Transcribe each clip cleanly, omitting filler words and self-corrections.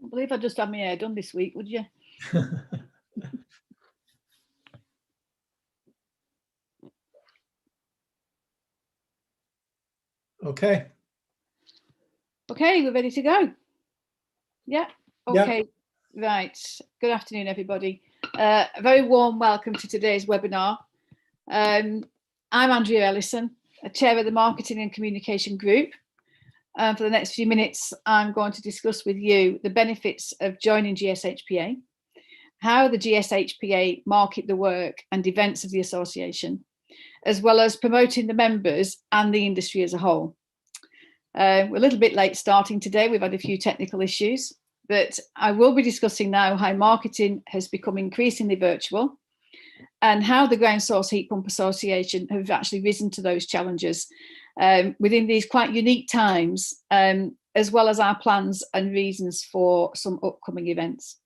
I believe I just had my hair done this week, would you? Okay. Okay, we're ready to go. Yeah. Okay. Yep. Right. Good afternoon, everybody. A very warm welcome to today's webinar. I'm Andrea Ellison, a chair of the Marketing and Communication Group. For the next few minutes, I'm going to discuss with you the benefits of joining GSHPA, how the GSHPA market the work and events of the association, as well as promoting the members and the industry as a whole. We're a little bit late starting today. We've had a few technical issues, but I will be discussing now how marketing has become increasingly virtual and how the Ground Source Heat Pump Association have actually risen to those challenges within these quite unique times, as well as our plans and reasons for some upcoming events.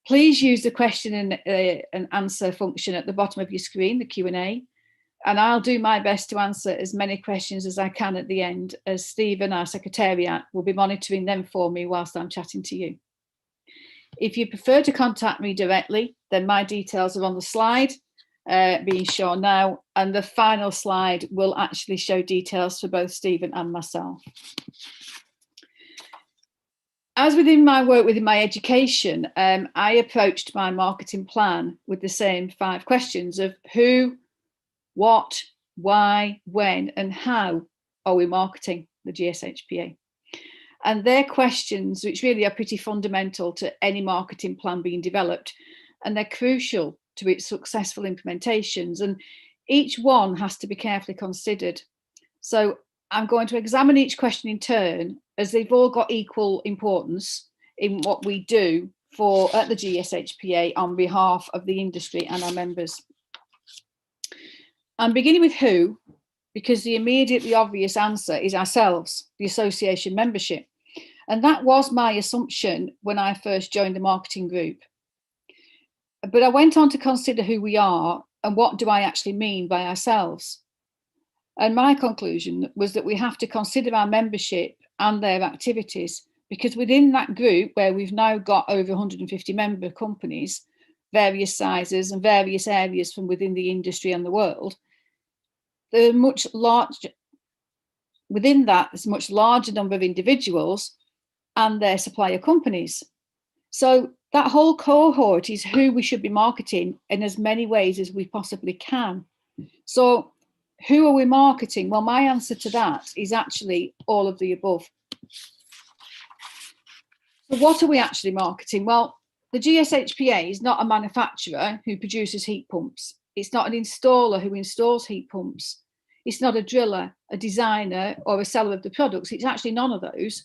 Please use the question and answer function at the bottom of your screen, the Q&A, and I'll do my best to answer as many questions as I can at the end, as Stephen, our secretariat, will be monitoring them for me whilst I'm chatting to you. If you prefer to contact me directly, then my details are on the slide being shown now, and the final slide will actually show details for both Stephen and myself. As within my work within my education, I approached my marketing plan with the same 5 questions of who, what, why, when, and how are we marketing the GSHPA? And they're questions which really are pretty fundamental to any marketing plan being developed, and they're crucial to its successful implementations, and each one has to be carefully considered. So I'm going to examine each question in turn, as they've all got equal importance in what we do at the GSHPA on behalf of the industry and our members. I'm beginning with who, because the immediately obvious answer is ourselves, the association membership. And that was my assumption when I first joined the marketing group. But I went on to consider who we are and what do I actually mean by ourselves. And my conclusion was that we have to consider our membership and their activities, because within that group, where we've now got over 150 member companies, various sizes and various areas from within the industry and the world, there are much larger, within that, there's a much larger number of individuals and their supplier companies. So that whole cohort is who we should be marketing in as many ways as we possibly can. So who are we marketing? Well, my answer to that is actually all of the above. So what are we actually marketing? Well, the GSHPA is not a manufacturer who produces heat pumps. It's not an installer who installs heat pumps. It's not a driller, a designer, or a seller of the products. It's actually none of those,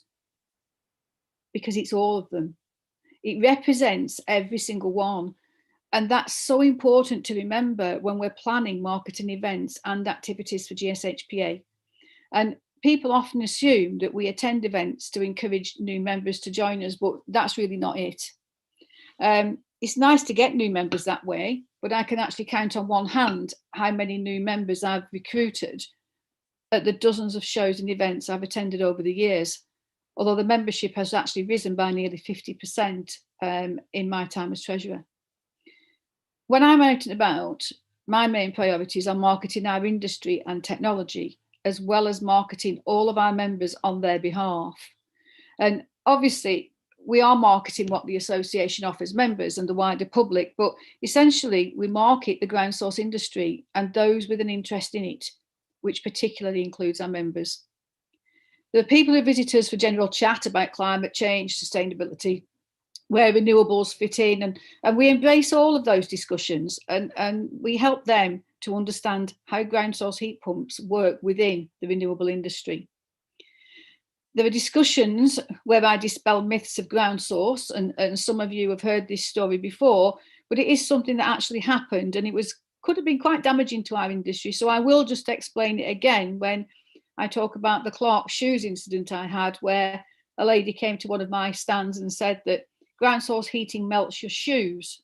because it's all of them. It represents every single one. And that's so important to remember when we're planning marketing events and activities for GSHPA. And people often assume that we attend events to encourage new members to join us, but that's really not it. It's nice to get new members that way, but I can actually count on one hand how many new members I've recruited at the dozens of shows and events I've attended over the years, although the membership has actually risen by nearly 50% in my time as treasurer. When I'm out and about, my main priorities are marketing our industry and technology, as well as marketing all of our members on their behalf. And obviously, we are marketing what the association offers members and the wider public, but essentially we market the ground source industry and those with an interest in it, which particularly includes our members. There are people who visit us for general chat about climate change, sustainability, where renewables fit in, and we embrace all of those discussions, and we help them to understand how ground source heat pumps work within the renewable industry. There are discussions where I dispel myths of ground source, and some of you have heard this story before, but it is something that actually happened, and it could have been quite damaging to our industry. So I will just explain it again when I talk about the Clark shoes incident I had, where a lady came to one of my stands and said that ground source heating melts your shoes.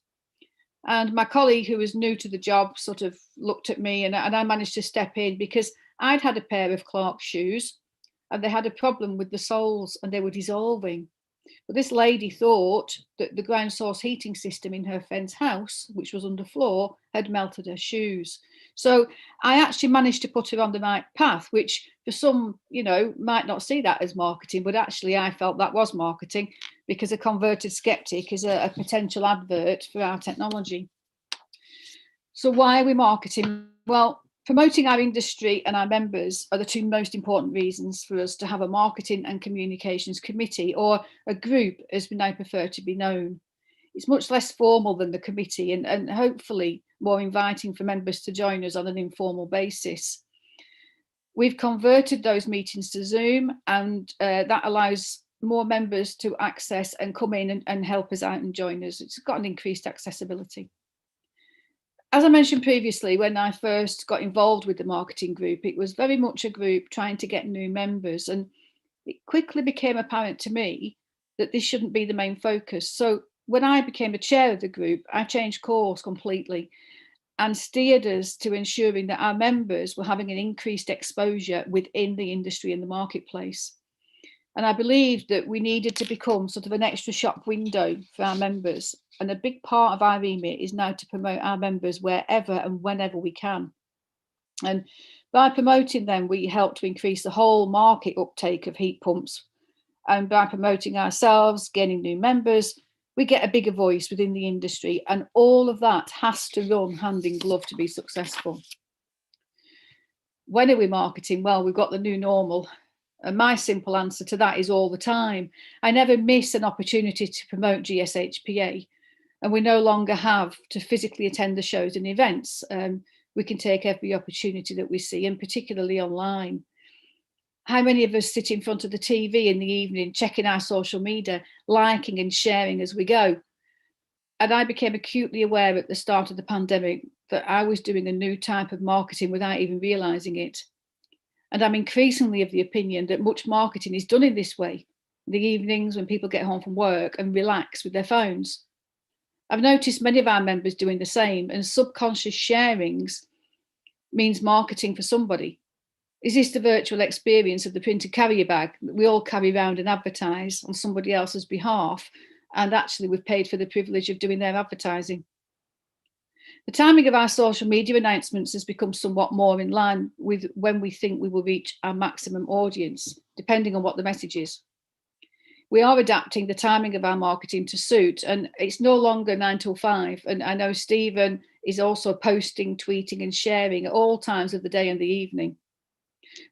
And my colleague, who was new to the job, sort of looked at me, and I managed to step in because I'd had a pair of Clark shoes and they had a problem with the soles and they were dissolving. But this lady thought that the ground source heating system in her friend's house, which was underfloor, had melted her shoes. So I actually managed to put her on the right path, which for some, might not see that as marketing, but actually I felt that was marketing, because a converted skeptic is a potential advert for our technology. So why are we marketing? Well, promoting our industry and our members are the two most important reasons for us to have a marketing and communications committee, or a group as we now prefer to be known. It's much less formal than the committee, and hopefully more inviting for members to join us on an informal basis. We've converted those meetings to Zoom, and that allows more members to access and come in and help us out and join us. It's got an increased accessibility. As I mentioned previously, when I first got involved with the marketing group, it was very much a group trying to get new members, and it quickly became apparent to me that this shouldn't be the main focus. So when I became the chair of the group, I changed course completely and steered us to ensuring that our members were having an increased exposure within the industry and the marketplace. And I believed that we needed to become sort of an extra shop window for our members. And a big part of our remit is now to promote our members wherever and whenever we can. And by promoting them, we help to increase the whole market uptake of heat pumps. And by promoting ourselves, gaining new members, we get a bigger voice within the industry. And all of that has to run hand in glove to be successful. When are we marketing? Well, we've got the new normal. And my simple answer to that is all the time. I never miss an opportunity to promote GSHPA, and we no longer have to physically attend the shows and events. We can take every opportunity that we see, and particularly online. How many of us sit in front of the TV in the evening, checking our social media, liking and sharing as we go? And I became acutely aware at the start of the pandemic that I was doing a new type of marketing without even realizing it. And I'm increasingly of the opinion that much marketing is done in this way, in the evenings when people get home from work and relax with their phones. I've noticed many of our members doing the same, and subconscious sharings means marketing for somebody. Is this the virtual experience of the printed carrier bag that we all carry around and advertise on somebody else's behalf? And actually we've paid for the privilege of doing their advertising. The timing of our social media announcements has become somewhat more in line with when we think we will reach our maximum audience, depending on what the message is. We are adapting the timing of our marketing to suit, and it's no longer 9 till 5. And I know Stephen is also posting, tweeting and sharing at all times of the day and the evening.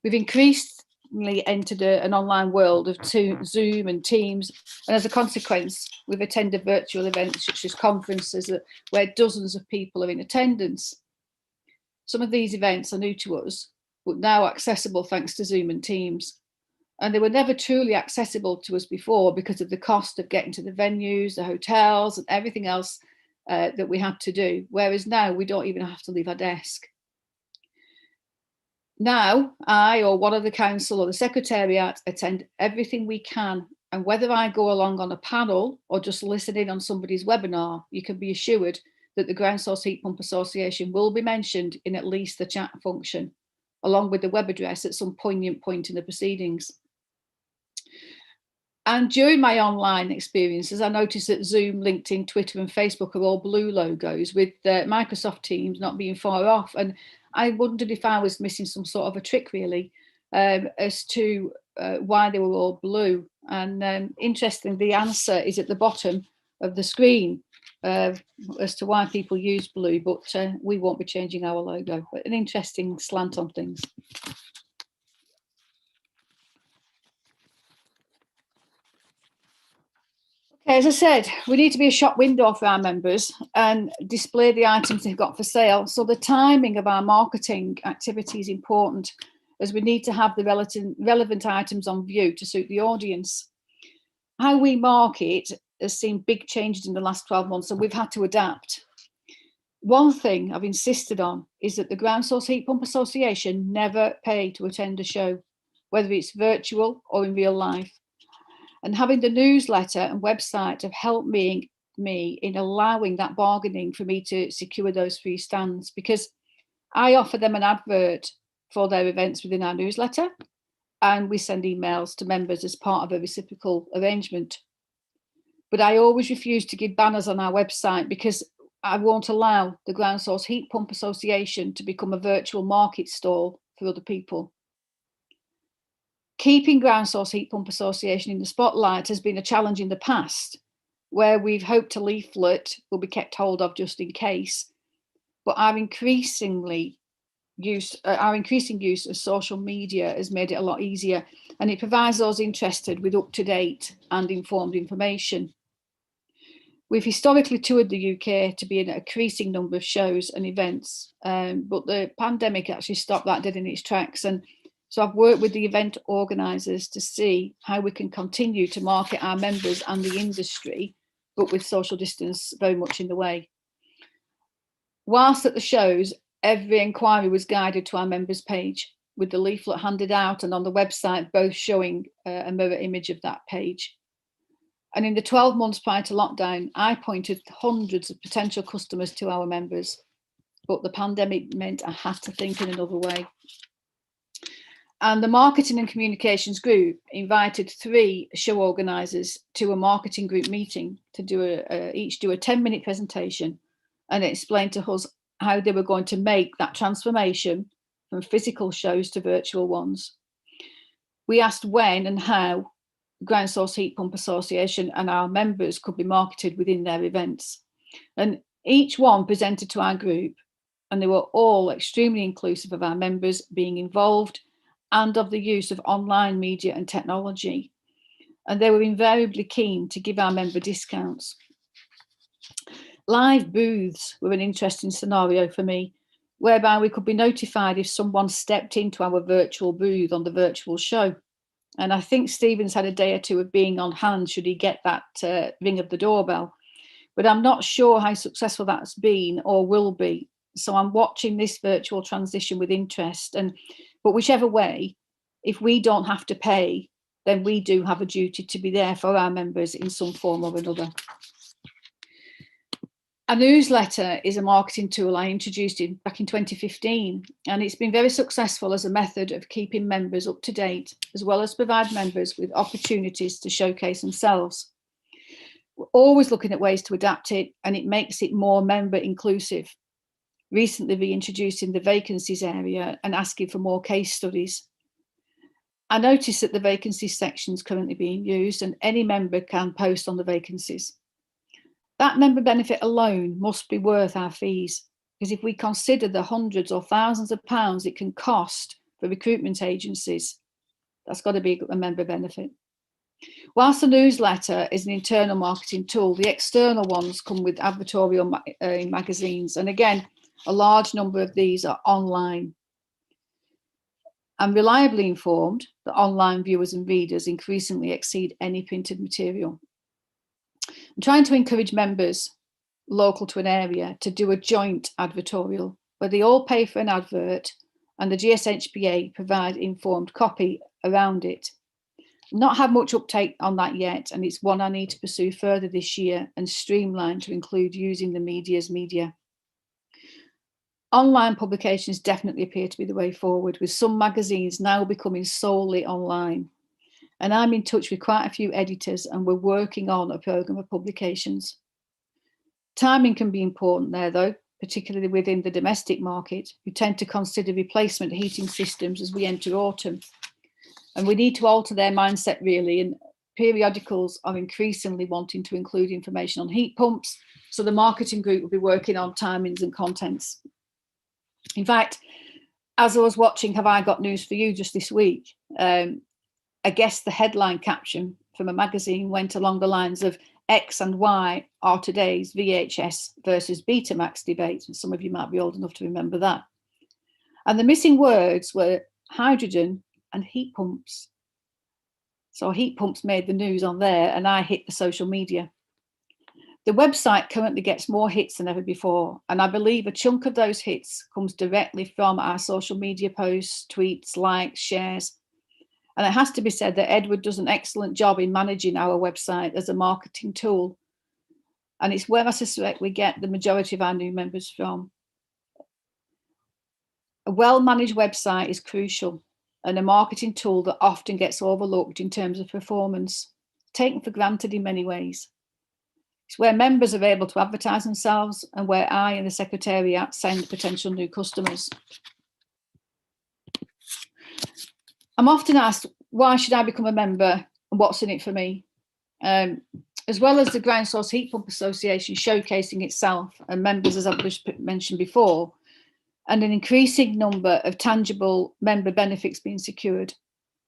We've increasingly entered an online world of Zoom and Teams, and as a consequence, we've attended virtual events such as conferences where dozens of people are in attendance. Some of these events are new to us, but now accessible thanks to Zoom and Teams. And they were never truly accessible to us before because of the cost of getting to the venues, the hotels, and everything else that we had to do. Whereas now we don't even have to leave our desk. Now, I or one of the council or the secretariat attend everything we can. And whether I go along on a panel or just listen in on somebody's webinar, you can be assured that the Ground Source Heat Pump Association will be mentioned in at least the chat function, along with the web address at some poignant point in the proceedings. And during my online experiences, I noticed that Zoom, LinkedIn, Twitter and Facebook are all blue logos, with Microsoft Teams not being far off. And I wondered if I was missing some sort of a trick, really, as to why they were all blue. And interestingly, the answer is at the bottom of the screen as to why people use blue, but we won't be changing our logo. But an interesting slant on things. Okay, as I said, we need to be a shop window for our members and display the items they've got for sale. So the timing of our marketing activity is important, as we need to have the relevant items on view to suit the audience. How we market has seen big changes in the last 12 months, and we've had to adapt. One thing I've insisted on is that the Ground Source Heat Pump Association never pay to attend a show, whether it's virtual or in real life. And having the newsletter and website have helped me in allowing that bargaining for me to secure those free stands, because I offer them an advert for their events within our newsletter, and we send emails to members as part of a reciprocal arrangement. But I always refuse to give banners on our website because I won't allow the Ground Source Heat Pump Association to become a virtual market stall for other people. Keeping Ground Source Heat Pump Association in the spotlight has been a challenge in the past, where we've hoped a leaflet will be kept hold of just in case. But our increasing use of social media has made it a lot easier, and it provides those interested with up-to-date and informed information. We've historically toured the UK to be in a increasing number of shows and events, but the pandemic actually stopped that dead in its tracks. And so I've worked with the event organisers to see how we can continue to market our members and the industry, but with social distance very much in the way. Whilst at the shows, every inquiry was guided to our members page, with the leaflet handed out and on the website both showing a mirror image of that page. And in the 12 months prior to lockdown, I pointed hundreds of potential customers to our members, but the pandemic meant I had to think in another way. And the marketing and communications group invited 3 show organisers to a marketing group meeting to each do a 10-minute presentation and explain to us how they were going to make that transformation from physical shows to virtual ones. We asked when and how Ground Source Heat Pump Association and our members could be marketed within their events. And each one presented to our group, and they were all extremely inclusive of our members being involved and of the use of online media and technology. And they were invariably keen to give our member discounts. Live booths were an interesting scenario for me, whereby we could be notified if someone stepped into our virtual booth on the virtual show. And I think Stephen's had a day or two of being on hand should he get that ring of the doorbell. But I'm not sure how successful that's been or will be. So I'm watching this virtual transition with interest. But whichever way, if we don't have to pay, then we do have a duty to be there for our members in some form or another. A newsletter is a marketing tool I introduced back in 2015, and it's been very successful as a method of keeping members up to date, as well as provide members with opportunities to showcase themselves. We're always looking at ways to adapt it, and it makes it more member inclusive. Recently reintroducing the vacancies area and asking for more case studies. I noticed that the vacancies section is currently being used, and any member can post on the vacancies. That member benefit alone must be worth our fees, because if we consider the hundreds or thousands of pounds it can cost for recruitment agencies, that's got to be a member benefit. Whilst the newsletter is an internal marketing tool, the external ones come with advertorial magazines, and again, a large number of these are online. I'm reliably informed that online viewers and readers increasingly exceed any printed material. I'm trying to encourage members local to an area to do a joint advertorial where they all pay for an advert and the GSHPA provide informed copy around it. Not had much uptake on that yet, and it's one I need to pursue further this year and streamline to include using the media's media. Online publications definitely appear to be the way forward, with some magazines now becoming solely online. And I'm in touch with quite a few editors, and we're working on a programme of publications. Timing can be important there though, particularly within the domestic market, who tend to consider replacement heating systems as we enter autumn. And we need to alter their mindset really, and periodicals are increasingly wanting to include information on heat pumps, so the marketing group will be working on timings and contents. In fact, as I was watching Have I Got News For You just this week, I guess the headline caption from a magazine went along the lines of X and Y are today's VHS versus Betamax debate. And some of you might be old enough to remember that. And the missing words were hydrogen and heat pumps. So heat pumps made the news on there, and I hit the social media. The website currently gets more hits than ever before, and I believe a chunk of those hits comes directly from our social media posts, tweets, likes, shares. And it has to be said that Edward does an excellent job in managing our website as a marketing tool. And it's where I suspect we get the majority of our new members from. A well-managed website is crucial, and a marketing tool that often gets overlooked in terms of performance, taken for granted in many ways. It's where members are able to advertise themselves and where I and the Secretariat send potential new customers. I'm often asked, why should I become a member and what's in it for me? As well as the Ground Source Heat Pump Association showcasing itself and members, as I've just mentioned before, and an increasing number of tangible member benefits being secured,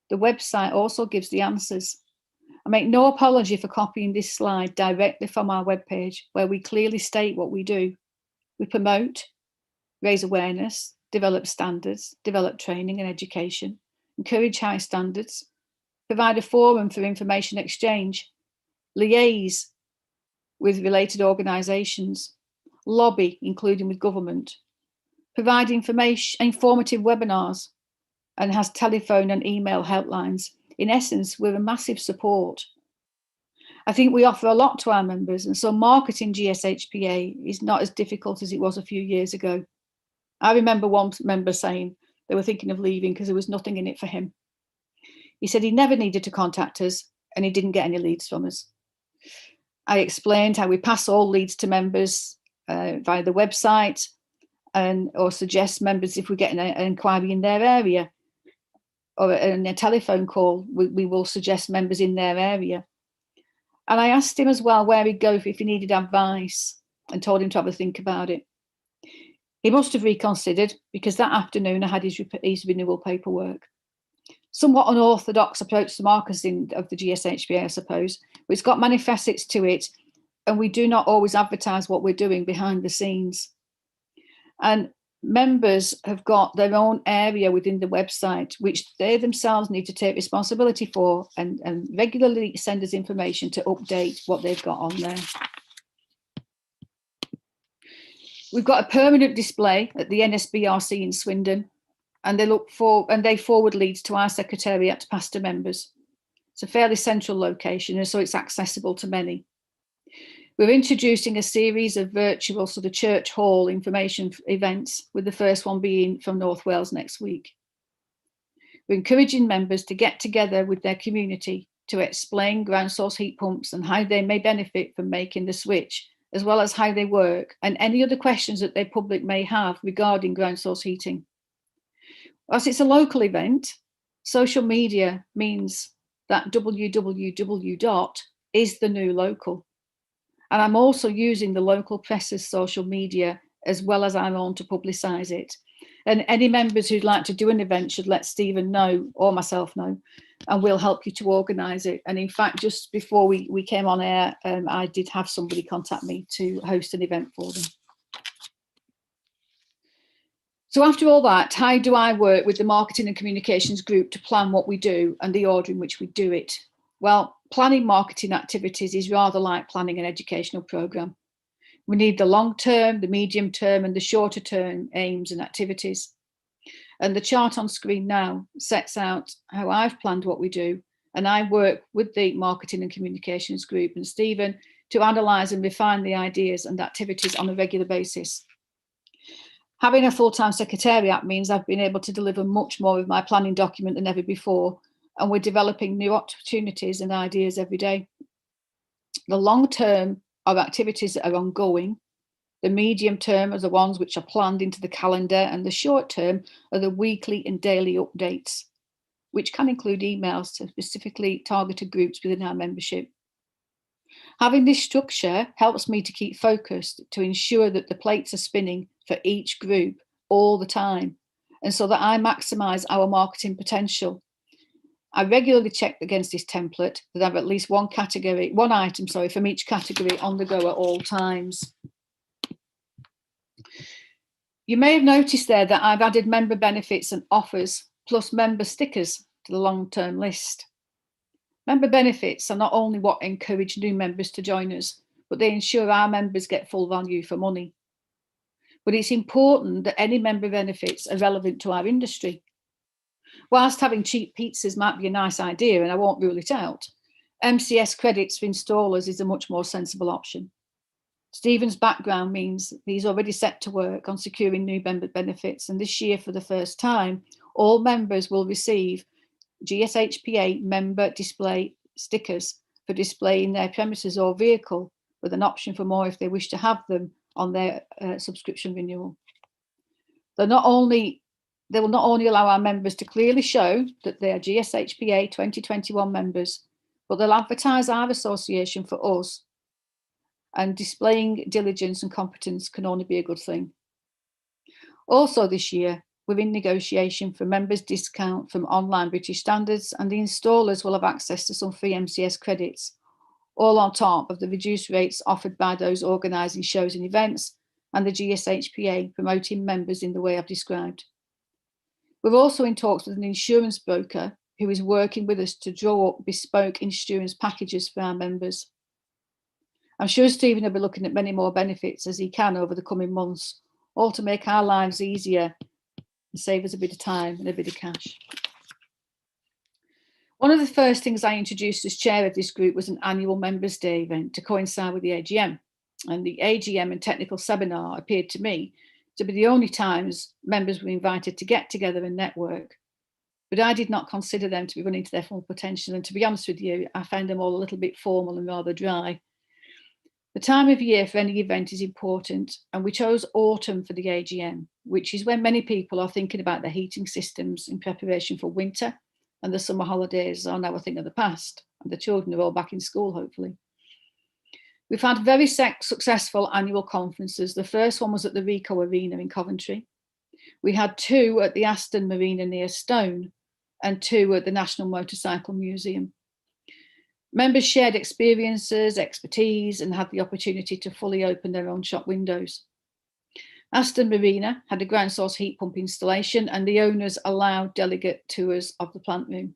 the website also gives the answers. I make no apology for copying this slide directly from our webpage, where we clearly state what we do. We promote, raise awareness, develop standards, develop training and education, encourage high standards, provide a forum for information exchange, liaise with related organisations, lobby, including with government, provide informative webinars, and has telephone and email helplines. In essence, we're a massive support. I think we offer a lot to our members, and so marketing GSHPA is not as difficult as it was a few years ago. I remember one member saying they were thinking of leaving because there was nothing in it for him. He said he never needed to contact us and he didn't get any leads from us. I explained how we pass all leads to members via the website or suggest members if we get an inquiry in their area or in a telephone call, we will suggest members in their area. And I asked him as well where he'd go if he needed advice and told him to have a think about it. He must have reconsidered because that afternoon I had his renewal paperwork. Somewhat unorthodox approach to marketing of the GSHPA, I suppose, but it's got many facets to it, and we do not always advertise what we're doing behind the scenes. And members have got their own area within the website, which they themselves need to take responsibility for and regularly send us information to update what they've got on there. We've got a permanent display at the NSBRC in Swindon, and they forward leads to our Secretariat to pass to members. It's a fairly central location, and so it's accessible to many. We're introducing a series of virtual sort of church hall information events, with the first one being from North Wales next week. We're encouraging members to get together with their community to explain ground source heat pumps and how they may benefit from making the switch, as well as how they work and any other questions that their public may have regarding ground source heating. Whilst it's a local event, social media means that www. is the new local. And I'm also using the local press's social media as well as our own to publicise it. And any members who'd like to do an event should let Stephen know or myself know, and we'll help you to organise it. And in fact, just before we came on air, I did have somebody contact me to host an event for them. So after all that, how do I work with the marketing and communications group to plan what we do and the order in which we do it? Well, planning marketing activities is rather like planning an educational programme. We need the long term, the medium term, and the shorter term aims and activities. And the chart on screen now sets out how I've planned what we do. And I work with the marketing and communications group and Stephen to analyse and refine the ideas and activities on a regular basis. Having a full-time secretariat means I've been able to deliver much more of my planning document than ever before, and we're developing new opportunities and ideas every day. The long term are activities that are ongoing. The medium term are the ones which are planned into the calendar, and the short term are the weekly and daily updates, which can include emails to specifically targeted groups within our membership. Having this structure helps me to keep focused to ensure that the plates are spinning for each group all the time, and so that I maximise our marketing potential. I regularly check against this template that I have at least one item from each category on the go at all times. You may have noticed there that I've added member benefits and offers plus member stickers to the long-term list. Member benefits are not only what encourage new members to join us, but they ensure our members get full value for money. But it's important that any member benefits are relevant to our industry. Whilst having cheap pizzas might be a nice idea, and I won't rule it out, MCS credits for installers is a much more sensible option. Stephen's background means he's already set to work on securing new member benefits, and this year, for the first time, all members will receive GSHPA member display stickers for displaying their premises or vehicle, with an option for more if they wish to have them on their subscription renewal. They will not only allow our members to clearly show that they are GSHPA 2021 members, but they'll advertise our association for us, and displaying diligence and competence can only be a good thing. Also this year, we're in negotiation for members' discount from online British standards, and the installers will have access to some free MCS credits, all on top of the reduced rates offered by those organising shows and events and the GSHPA promoting members in the way I've described. We're also in talks with an insurance broker who is working with us to draw up bespoke insurance packages for our members. I'm sure Stephen will be looking at many more benefits as he can over the coming months, all to make our lives easier and save us a bit of time and a bit of cash. One of the first things I introduced as chair of this group was an annual Members' Day event to coincide with the AGM. And the AGM and technical seminar appeared to me to be the only times members were invited to get together and network. But I did not consider them to be running to their full potential. And to be honest with you, I found them all a little bit formal and rather dry. The time of year for any event is important, and we chose autumn for the AGM, which is when many people are thinking about their heating systems in preparation for winter, and the summer holidays are now a thing of the past, and the children are all back in school, hopefully. We've had very successful annual conferences. The first one was at the Rico Arena in Coventry. We had 2 at the Aston Marina near Stone, and 2 at the National Motorcycle Museum. Members shared experiences, expertise, and had the opportunity to fully open their own shop windows. Aston Marina had a ground source heat pump installation, and the owners allowed delegate tours of the plant room.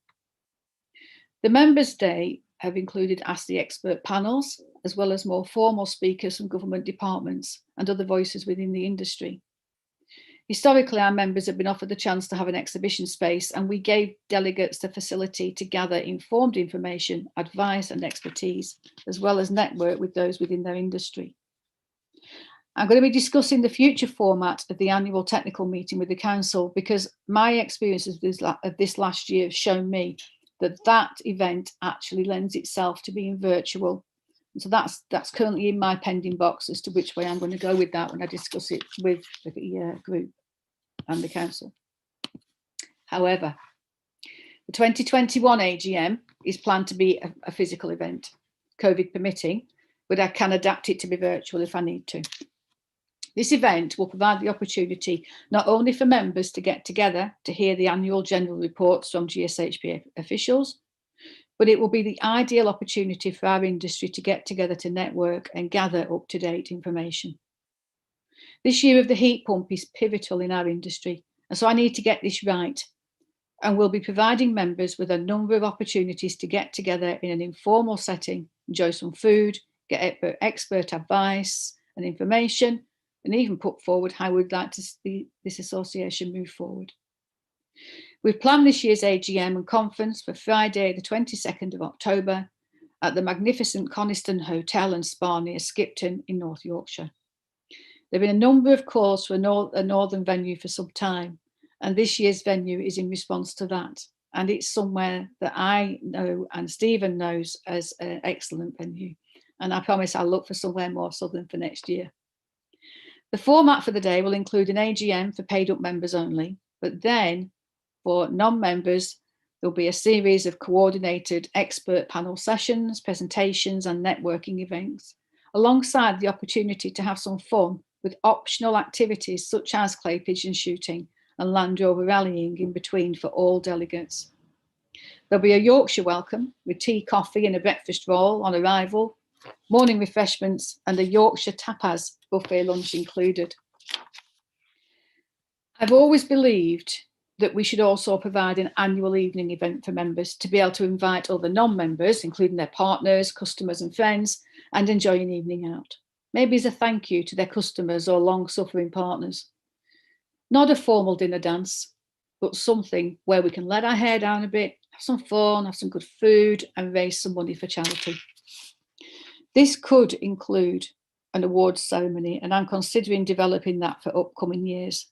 The Members' Day have included Ask the Expert panels, as well as more formal speakers from government departments and other voices within the industry. Historically, our members have been offered the chance to have an exhibition space, and we gave delegates the facility to gather informed information, advice and expertise, as well as network with those within their industry. I'm going to be discussing the future format of the annual technical meeting with the council, because my experiences of this last year have shown me that that event actually lends itself to being virtual. And so that's currently in my pending box as to which way I'm going to go with that when I discuss it with the group and the council. However, the 2021 AGM is planned to be a physical event, COVID permitting, but I can adapt it to be virtual if I need to. This event will provide the opportunity not only for members to get together to hear the annual general reports from GSHPA officials, but it will be the ideal opportunity for our industry to get together to network and gather up-to-date information. This year of the heat pump is pivotal in our industry, and so I need to get this right. And we'll be providing members with a number of opportunities to get together in an informal setting, enjoy some food, get expert advice and information, and even put forward how we'd like to see this association move forward. We've planned this year's AGM and conference for Friday, the 22nd of October at the magnificent Coniston Hotel and Spa near Skipton in North Yorkshire. There have been a number of calls for a northern venue for some time, and this year's venue is in response to that. And it's somewhere that I know and Stephen knows as an excellent venue. And I promise I'll look for somewhere more southern for next year. The format for the day will include an AGM for paid up members only, but then for non-members, there'll be a series of coordinated expert panel sessions, presentations and networking events, alongside the opportunity to have some fun with optional activities such as clay pigeon shooting and Land Rover rallying in between for all delegates. There'll be a Yorkshire welcome with tea, coffee and a breakfast roll on arrival, morning refreshments and a Yorkshire tapas buffet lunch included. I've always believed that we should also provide an annual evening event for members to be able to invite other non-members, including their partners, customers and friends, and enjoy an evening out. Maybe as a thank you to their customers or long-suffering partners. Not a formal dinner dance, but something where we can let our hair down a bit, have some fun, have some good food and raise some money for charity. This could include an awards ceremony, and I'm considering developing that for upcoming years.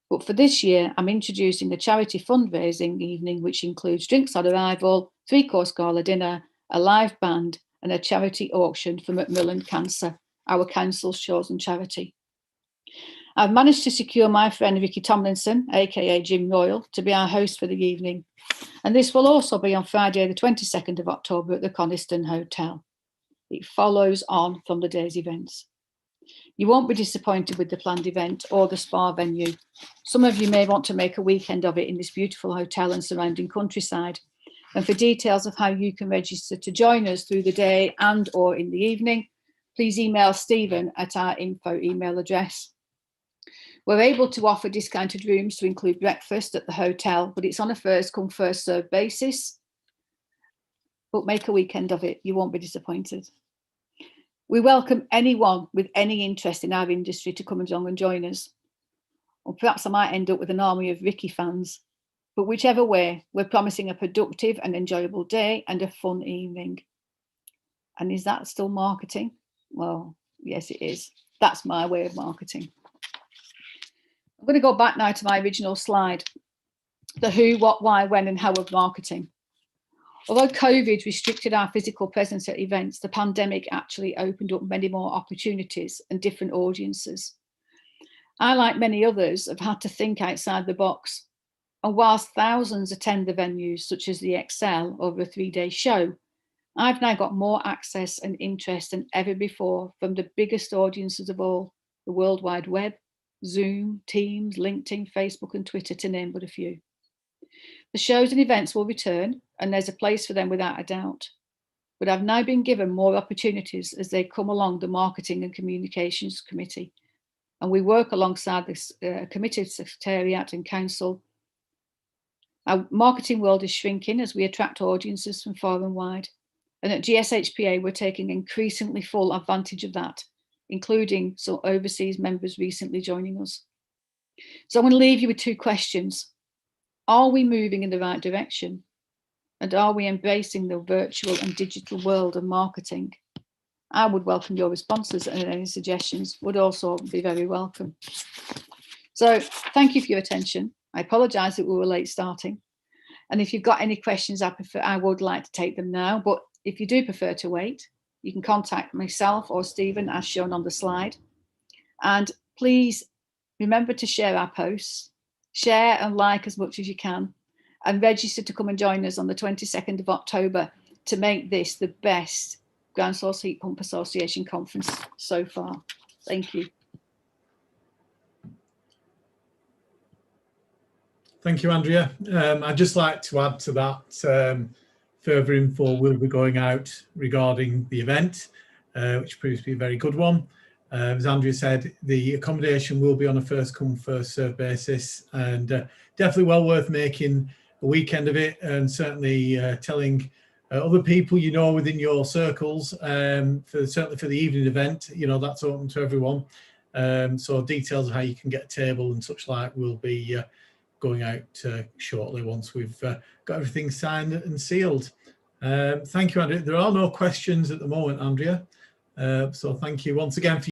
But for this year, I'm introducing a charity fundraising evening, which includes drinks on arrival, 3-course gala dinner, a live band, and a charity auction for Macmillan Cancer, our council's chosen charity. I've managed to secure my friend Vicky Tomlinson, aka Jim Royal, to be our host for the evening. And this will also be on Friday, the 22nd of October at the Coniston Hotel. It follows on from the day's events. You won't be disappointed with the planned event or the spa venue. Some of you may want to make a weekend of it in this beautiful hotel and surrounding countryside. And for details of how you can register to join us through the day and or in the evening, please email Stephen at our info email address. We're able to offer discounted rooms to include breakfast at the hotel, but it's on a first come, first served basis. But make a weekend of it. You won't be disappointed. We welcome anyone with any interest in our industry to come along and join us. Or perhaps I might end up with an army of Ricky fans. But whichever way, we're promising a productive and enjoyable day and a fun evening. And is that still marketing? Well, yes, it is. That's my way of marketing. I'm going to go back now to my original slide, the who, what, why, when, and how of marketing. Although COVID restricted our physical presence at events, the pandemic actually opened up many more opportunities and different audiences. I, like many others, have had to think outside the box. And whilst thousands attend the venues, such as the Excel over a 3-day show, I've now got more access and interest than ever before from the biggest audiences of all, the World Wide Web, Zoom, Teams, LinkedIn, Facebook and Twitter, to name but a few. The shows and events will return, and there's a place for them without a doubt. But I've now been given more opportunities as they come along the Marketing and Communications Committee. And we work alongside this committee secretariat and council. Our marketing world is shrinking as we attract audiences from far and wide. And at GSHPA, we're taking increasingly full advantage of that, including some overseas members recently joining us. So I'm going to leave you with 2 questions. Are we moving in the right direction? And are we embracing the virtual and digital world of marketing? I would welcome your responses, and any suggestions would also be very welcome. So thank you for your attention. I apologise that we were late starting. And if you've got any questions, I would like to take them now. But if you do prefer to wait, you can contact myself or Stephen as shown on the slide. And please remember to share our posts, share and like as much as you can, and register to come and join us on the 22nd of October to make this the best Ground Source Heat Pump Association conference so far. Thank you. Thank you, Andrea. I'd just like to add to that, further info will be going out regarding the event, which proves to be a very good one. As Andrea said, the accommodation will be on a first come, first served basis, and definitely well worth making a weekend of it, and certainly telling other people you know within your circles, certainly for the evening event, you know, that's open to everyone. So details of how you can get a table and such like will be going out shortly once we've got everything signed and sealed. Thank you, Andrea. There are no questions at the moment, Andrea. So thank you once again for